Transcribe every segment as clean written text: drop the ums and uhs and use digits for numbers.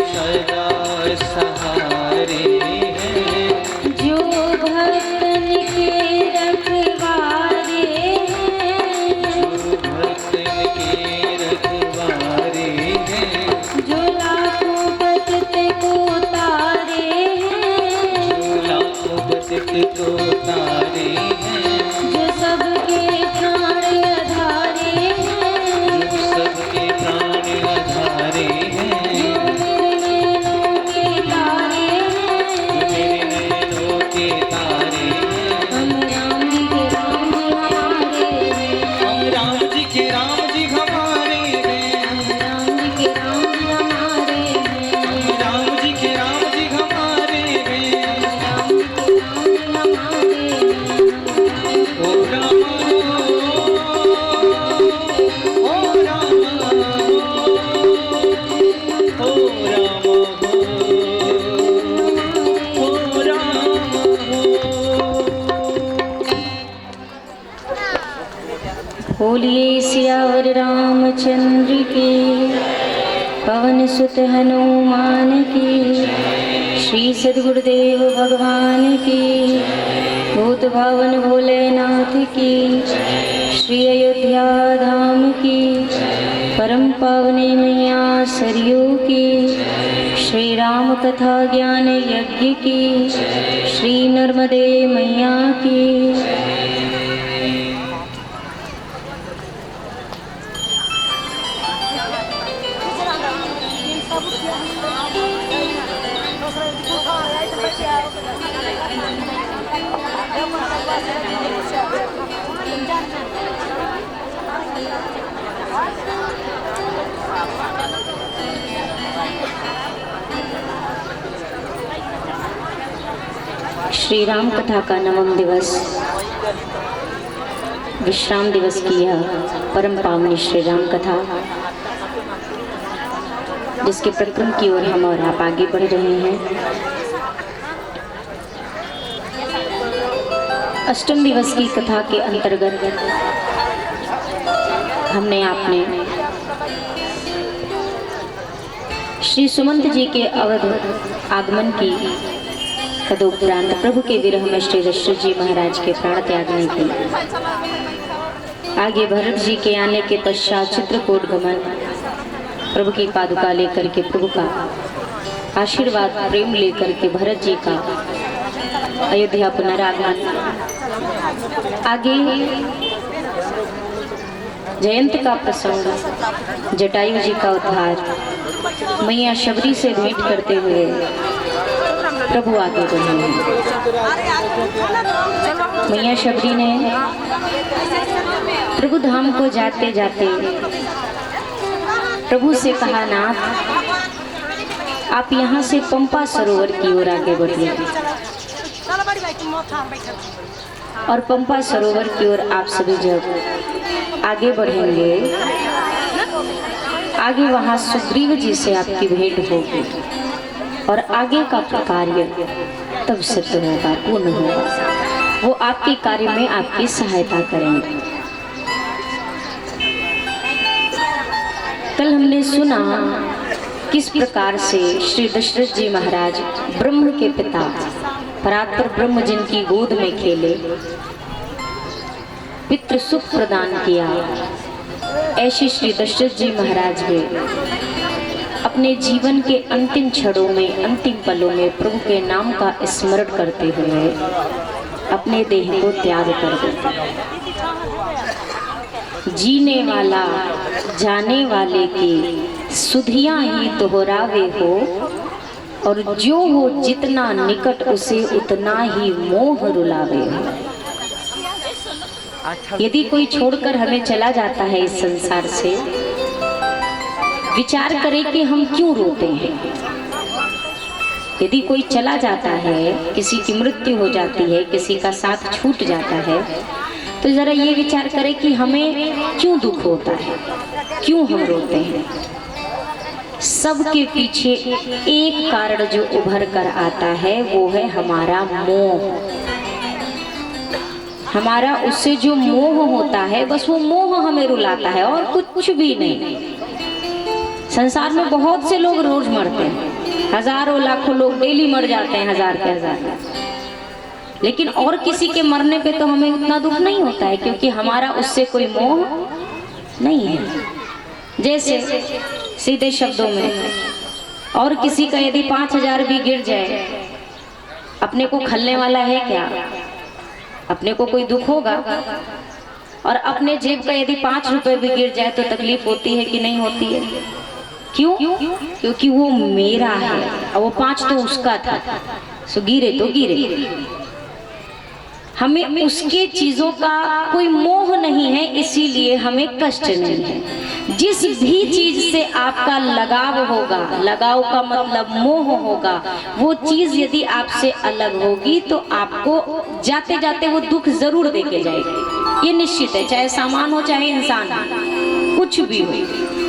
सदा सहारे हैं, जो भक्तन के रखवारे हैं, जो भक्तन के रखवारे हैं, जो लाखों भक्त को तारे हैं, जो लाखों भक्त को तारे हैं, जो सबके प्राण आधारे हैं, जो सबके प्राण आधारे हैं, जो मेरे नैनों के तारे हैं, जो मेरे नैनों के तारे हैं। हम राम जी के राम जी हमारे हैं, हम राम जी के राम जी हमारे हैं, हम राम जी के राम जी हमारे हैं, हम राम जी के राम जी हमारे हैं। राम जी के राम जी हमारे हैं। ओ राम ओ राम ओ राम ओ राम। बोलिए सियावर रामचंद्र की, पवन सुत हनुमान की, श्री सद्गुरुदेव भगवान की, भूत भावन भोलेनाथ की, श्री अयोध्या धाम की, परम पावनी मैया सरयू की, श्री राम कथा ज्ञान यज्ञ की, श्री नर्मदे मैया की। श्री राम कथा का नवम दिवस, विश्राम दिवस की यह परम पावनी श्री राम कथा, जिसके प्रक्रम की ओर हम और आप आगे बढ़ रहे हैं। अष्टम दिवस की कथा के अंतर्गत हमने आपने श्री सुमंत जी के अवध आगमन की तदुपरांत प्रभु के विरह में श्री दशरथ जी महाराज के प्राण त्यागने की, आगे भरत जी के आने के पश्चात चित्रकूट गमन, प्रभु की पादुका लेकर के प्रभु का आशीर्वाद प्रेम लेकर के भरत जी का अयोध्या पुनरागमन, आगे जयंत का प्रसंग, जटायु जी का उद्धार, मैया शबरी से भेंट करते हुए प्रभु आगे बढ़े हैं। मैया शबरी ने प्रभु धाम को जाते जाते प्रभु से कहा, नाथ आप यहाँ से पंपा सरोवर की ओर आगे बढ़िए, और पंपा सरोवर की ओर आप सभी जब आगे बढ़ेंगे, आगे वहाँ सुग्रीव जी से आपकी भेंट होगी और आगे का कार्य तब सिद्ध होगा, पूर्ण होगा। वो आपके कार्य में आपकी सहायता करेंगे। कल हमने सुना किस प्रकार से श्री दशरथ जी महाराज ब्रह्म के पिता परात्पर ब्रह्म जिनकी गोद में खेले, पितृ सुख प्रदान किया, ऐसे श्री दशरथ जी महाराज ने अपने जीवन के अंतिम क्षणों में, अंतिम पलों में प्रभु के नाम का स्मरण करते हुए अपने देह को त्याग कर दिया। जीने वाला जाने वाले की सुधियां ही दोहरावे हो, और जो हो जितना निकट उसे उतना ही मोह रुलावे हो। यदि कोई छोड़कर हमें चला जाता है इस संसार से, विचार करें कि हम क्यों रोते हैं। यदि कोई चला जाता है, किसी की मृत्यु हो जाती है, किसी का साथ छूट जाता है, तो जरा ये विचार करें कि हमें क्यों दुख होता है, क्यों हम रोते हैं। सबके पीछे एक कारण जो उभर कर आता है वो है हमारा मोह। हमारा उससे जो मोह होता है, बस वो मोह हमें रुलाता है और कुछ भी नहीं। संसार में बहुत से लोग रोज मरते हैं, हजारों लाखों लोग डेली मर जाते हैं, हजार के हजार। लेकिन और किसी के मरने पे तो हमें इतना दुख नहीं होता है, क्योंकि हमारा उससे कोई मोह नहीं है। जैसे सीधे शब्दों में, और किसी का यदि 5,000 भी गिर जाए, अपने को खलने वाला है क्या? अपने को कोई दुख होगा? और अपने जेब का यदि 5 रुपए भी गिर जाए तो तकलीफ होती है कि नहीं होती है? क्यों? क्योंकि वो मेरा है और वो 5 तो उसका था, सो गिरे तो गिरे। हमें उसके चीजों का कोई मोह नहीं है, इसीलिए हमें कष्ट नहीं है। जिस भी चीज से आपका लगाव होगा, लगाव का मतलब मोह होगा, वो चीज यदि आपसे अलग होगी तो आपको जाते जाते वो दुख जरूर देके जाएगी, ये निश्चित है। चाहे सामान हो, चाहे इंसान, कुछ भी हो।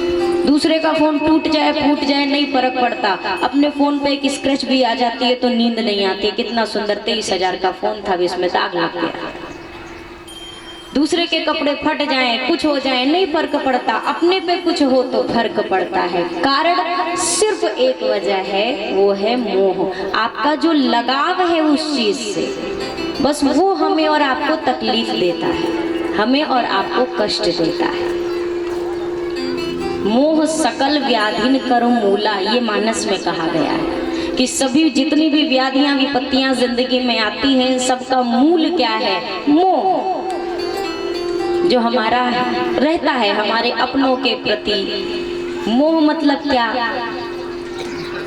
दूसरे का फोन टूट जाए, फूट जाए, नहीं फर्क पड़ता। अपने फोन पे एक स्क्रैच भी आ जाती है तो नींद नहीं आती। कितना सुंदर 23,000 का फोन था, इसमें दाग लग गया। दूसरे के कपड़े फट जाएं, कुछ हो जाए, नहीं फर्क पड़ता। अपने पे कुछ हो तो फर्क पड़ता है। कारण सिर्फ एक वजह है, वो है मोह। आपका जो लगाव है उस चीज से, बस वो हमें और आपको तकलीफ देता है, हमें और आपको कष्ट देता है। मोह सकल व्याधिन करो मूला, ये मानस में कहा गया है कि सभी जितनी भी व्याधियां विपत्तियां जिंदगी में आती हैं, इन सबका मूल क्या है? मोह। जो हमारा रहता है हमारे अपनों के प्रति। मोह मतलब क्या?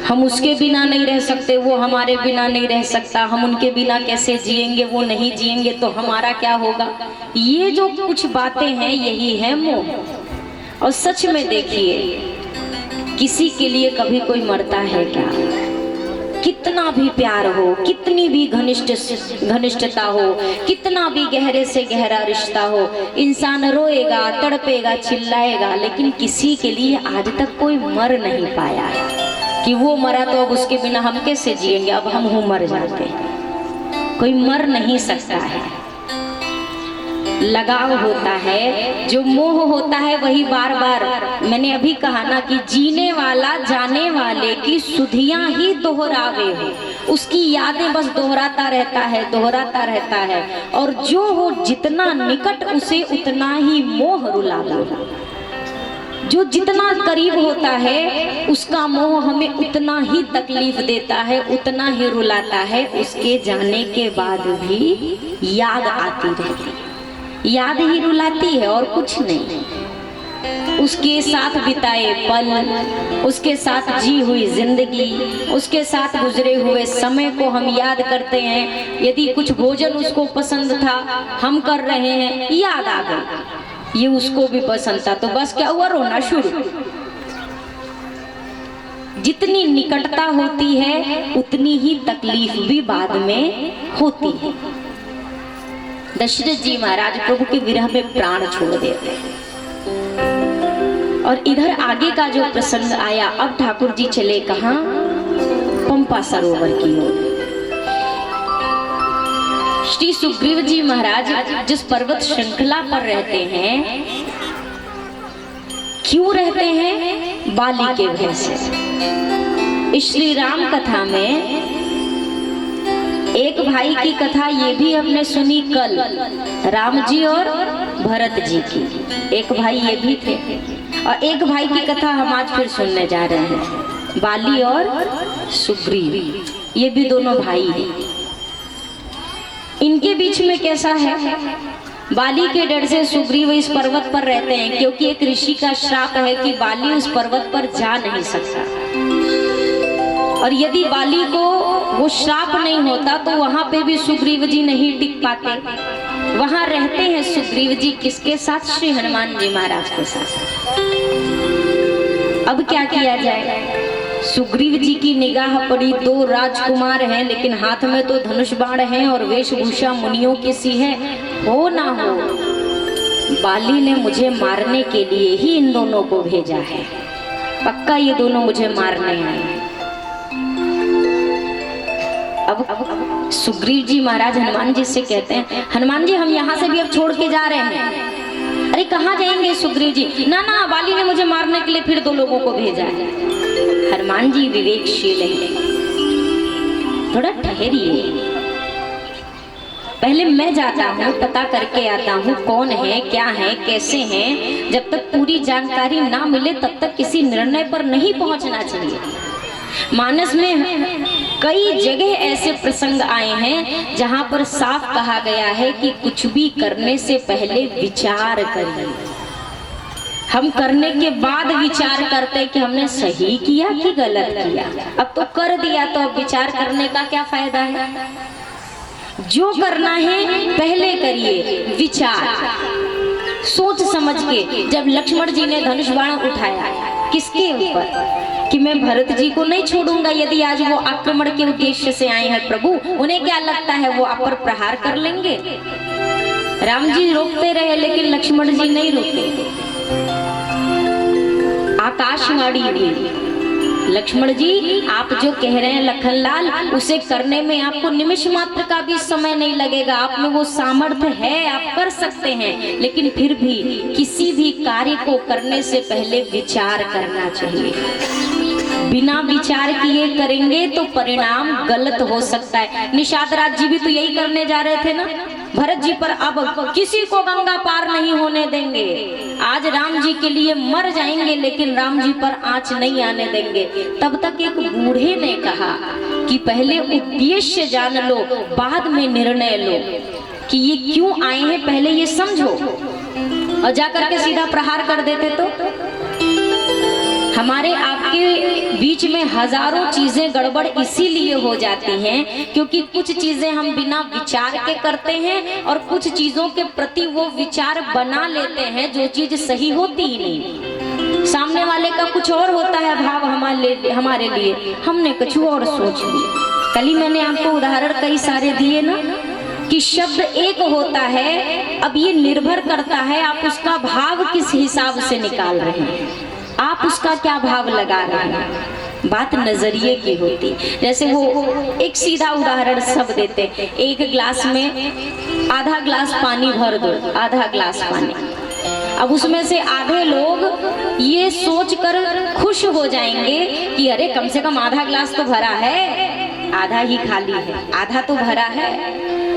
हम उसके बिना नहीं रह सकते, वो हमारे बिना नहीं रह सकता। हम उनके बिना कैसे जिएंगे, वो नहीं जिएंगे तो हमारा क्या होगा? ये जो कुछ बातें हैं, यही है मोह। और सच में देखिए, किसी के लिए कभी कोई मरता है क्या? कितना भी प्यार हो, कितनी भी घनिष्ठता हो, कितना भी गहरे से गहरा रिश्ता हो, इंसान रोएगा, तड़पेगा, चिल्लाएगा, लेकिन किसी के लिए आज तक कोई मर नहीं पाया है कि वो मरा तो अब उसके बिना हम कैसे जिएंगे, अब हम मर जाते हैं। कोई मर नहीं सकता है। लगाव होता है, जो मोह होता है वही बार बार, मैंने अभी कहा ना कि जीने वाला जाने वाले की सुधियां ही दोहरावे हो, उसकी यादें बस दोहराता रहता है, दोहराता रहता है। और जो हो जितना निकट उसे उतना ही मोह रुलावे। जो जितना करीब होता है उसका मोह हमें उतना ही तकलीफ देता है, उतना ही रुलाता है। उसके जाने के बाद भी याद आती रहती है, याद ही रुलाती है और कुछ नहीं। उसके साथ बिताए पल, उसके साथ जी हुई जिंदगी, उसके साथ गुजरे हुए समय को हम याद करते हैं। यदि कुछ भोजन उसको पसंद था, हम कर रहे हैं, याद आ गई, ये उसको भी पसंद था, तो बस क्या हुआ? रोना शुरू। जितनी निकटता होती है उतनी ही तकलीफ भी बाद में होती है। दशरथ जी महाराज प्रभु के विरह में प्राण छोड़ देते हैं। और इधर आगे का जो प्रसंग आया, अब ठाकुर जी चले कहाँ? पंपा सरोवर की ओर। श्री सुग्रीव जी महाराज जिस पर्वत श्रृंखला पर रहते हैं, क्यों रहते हैं? बाली के भय से। श्री राम कथा में एक भाई की कथा ये भी हमने सुनी कल, राम जी और भरत जी की। एक भाई ये भी थे, और एक भाई की कथा हम आज फिर सुनने जा रहे हैं, बाली और सुग्रीव। ये भी दोनों भाई हैं। इनके बीच में कैसा है? बाली के डर से सुग्रीव इस पर्वत पर रहते हैं, क्योंकि एक ऋषि का श्राप है कि बाली उस पर्वत पर जा नहीं सकता। और यदि बाली को वो श्राप नहीं होता तो वहां पे भी सुग्रीव जी नहीं टिक पाते। वहां रहते हैं सुग्रीव जी किसके साथ? श्री हनुमान जी महाराज के साथ। अब क्या किया जाए? सुग्रीव जी की निगाह पड़ी, 2 राजकुमार हैं, लेकिन हाथ में तो धनुष बाण है और वेशभूषा मुनियों की सी है। हो ना हो, बाली ने मुझे मारने के लिए ही इन दोनों को भेजा है, पक्का ये दोनों मुझे मारने आए हैं। अब सुग्रीव जी महाराज हनुमान जी से कहते हैं, हनुमान जी हम यहाँ से भी अब छोड़ के जा रहे हैं। अरे कहाँ जाएंगे सुग्रीव जी? ना ना, वाली ने मुझे मारने के लिए फिर 2 लोगों को भेजा है। हनुमान जी विवेकशील है, थोड़ा ठहरिए, पहले मैं जाता हूँ, पता करके आता हूँ कौन है, क्या है, कैसे हैं। जब तक पूरी जानकारी ना मिले तब तक किसी निर्णय पर नहीं पहुँचना चाहिए। मानस में कई जगह ऐसे प्रसंग आए हैं जहाँ पर साफ कहा गया है कि कुछ भी करने से पहले विचार करिए। हम करने के बाद विचार करते कि हमने सही किया कि गलत किया। अब तो कर दिया, तो अब विचार करने का क्या फायदा है? जो करना है पहले करिए, विचार सोच समझ के। जब लक्ष्मण जी ने धनुष बाण उठाया, किसके ऊपर? कि मैं भरत जी को नहीं छोड़ूंगा यदि आज वो आक्रमण के उद्देश्य से आए हैं प्रभु। उन्हें क्या लगता है वो आप पर प्रहार कर लेंगे? राम जी रोकते रहे लेकिन लक्ष्मण जी नहीं रोके। आकाशवाणी हुई, लक्ष्मण जी आप जो कह रहे हैं लखनलाल, उसे करने में आपको निमिष मात्र का भी समय नहीं लगेगा। आप में वो सामर्थ्य है, आप कर सकते हैं, लेकिन फिर भी किसी भी कार्य को करने से पहले विचार करना चाहिए। बिना विचार किए करेंगे तो परिणाम गलत हो सकता है। निषाद राज जी भी तो यही करने जा रहे थे ना भरत जी पर। अब किसी को गंगा पार नहीं होने देंगे। आज राम जी के लिए मर जाएंगे लेकिन राम जी पर आंच नहीं आने देंगे। तब तक एक बूढ़े ने कहा कि पहले उद्देश्य जान लो, बाद में निर्णय लो कि ये क्यों आए हैं, पहले ये समझो। और जाकर के सीधा प्रहार कर देते तो हमारे आपके बीच में हजारों चीजें गड़बड़ इसीलिए हो जाती हैं क्योंकि कुछ चीजें हम बिना विचार के करते हैं और कुछ चीजों के प्रति वो विचार बना लेते हैं जो चीज सही होती ही नहीं। सामने वाले का कुछ और होता है भाव हमारे लिए, हमने कुछ और सोच लिया। कल ही मैंने आपको उदाहरण कई सारे दिए ना कि शब्द एक होता है, अब ये निर्भर करता है आप उसका भाव किस हिसाब से निकाल रहे हैं, आप उसका क्या भाव लगा रहे हैं। बात नजरिए की होती। जैसे वो एक सीधा उदाहरण सब देते, एक गिलास में आधा गिलास पानी भर दो, आधा गिलास पानी। अब उसमें से आधे लोग ये सोचकर खुश हो जाएंगे कि अरे कम से कम आधा गिलास तो भरा है, आधा ही खाली है, आधा तो भरा है।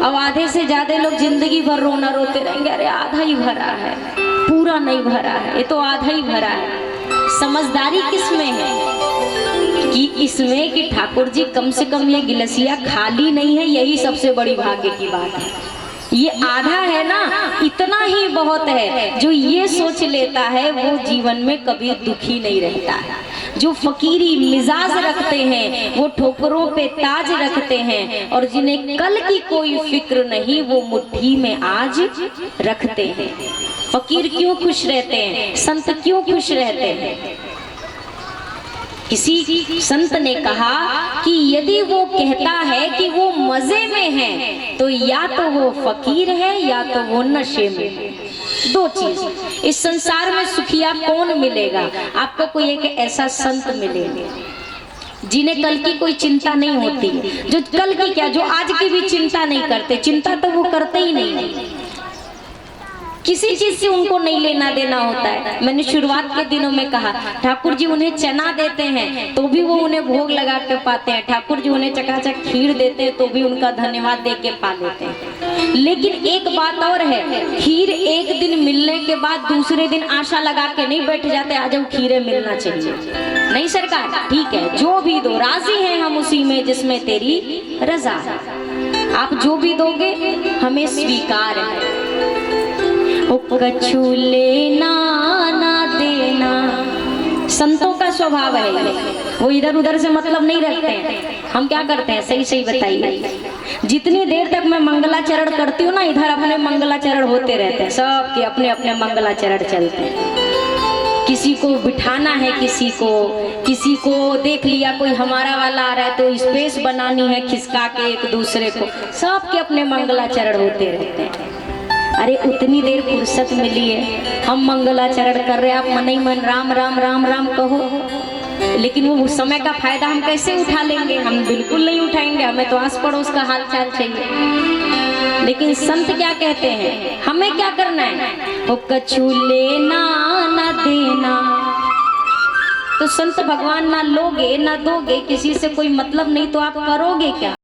अब आधे से ज्यादा लोग जिंदगी भर रोना रोते रहेंगे, अरे आधा ही भरा है, पूरा नहीं भरा है, ये तो आधा ही भरा है। समझदारी किसमें है कि इसमें कि ठाकुर जी कम से कम ये गिलसिया खाली नहीं है, यही सबसे बड़ी भाग्य की बात है। ये आधा है ना, इतना ही बहुत है। जो ये सोच लेता है वो जीवन में कभी दुखी नहीं रहता है। जो फकीरी मिजाज रखते हैं वो ठोकरों पे ताज रखते हैं, और जिन्हें कल की कोई फिक्र नहीं वो मुट्ठी में आज रखते हैं। फकीर क्यों खुश रहते हैं, संत क्यों खुश रहते हैं? किसी संत ने कहा कि यदि वो कहता है कि वो मजे में है तो या तो वो फकीर है या तो वो नशे में है। दो चीज। इस संसार में सुखिया कौन मिलेगा? आपको कोई एक ऐसा संत मिलेगा जिन्हें कल की कोई चिंता नहीं होती, जो कल की क्या, जो आज की भी चिंता नहीं करते। चिंता तो वो करते ही नहीं, किसी चीज से उनको नहीं लेना देना होता है। मैंने शुरुआत के दिनों में कहा ठाकुर जी उन्हें चना देते हैं तो भी वो उन्हें भोग लगा के पाते हैं, ठाकुर जी उन्हें चकाचक खीर देते हैं तो भी उनका धन्यवाद दे के पा लेते हैं। लेकिन एक बात और है, खीर एक दिन मिलने के बाद दूसरे दिन आशा लगा के नहीं बैठ जाते आज वो खीरें मिलना चाहिए। नहीं सरकार, ठीक है जो भी दो, राजी हैं हम उसी में जिसमें तेरी रजा है। आप जो भी दोगे हमें स्वीकार है। कछु लेना ना देना संतों का स्वभाव है, वो इधर उधर से मतलब नहीं रखते हैं। हम क्या करते हैं सही सही बताइए। जितनी देर तक मैं मंगलाचरण करती हूँ ना, इधर अपने मंगलाचरण होते रहते हैं, सबके अपने अपने मंगलाचरण चलते हैं। किसी को बिठाना है, किसी को देख लिया कोई हमारा वाला आ रहा है तो स्पेस बनानी है खिसका के एक दूसरे को, सबके अपने मंगलाचरण होते रहते हैं। अरे उतनी देर फुर्सत मिली है, हम मंगलाचरण कर रहे हैं, आप मन ही मन राम राम राम राम कहो, लेकिन वो उस समय का फायदा हम कैसे उठा लेंगे? हम बिल्कुल नहीं उठाएंगे। हमें तो आस पड़ोस का हाल चाल चाहिए। लेकिन संत क्या कहते हैं, हमें क्या करना है, वो कछु लेना ना देना। तो संत भगवान ना लोगे ना दोगे, किसी से कोई मतलब नहीं, तो आप करोगे क्या।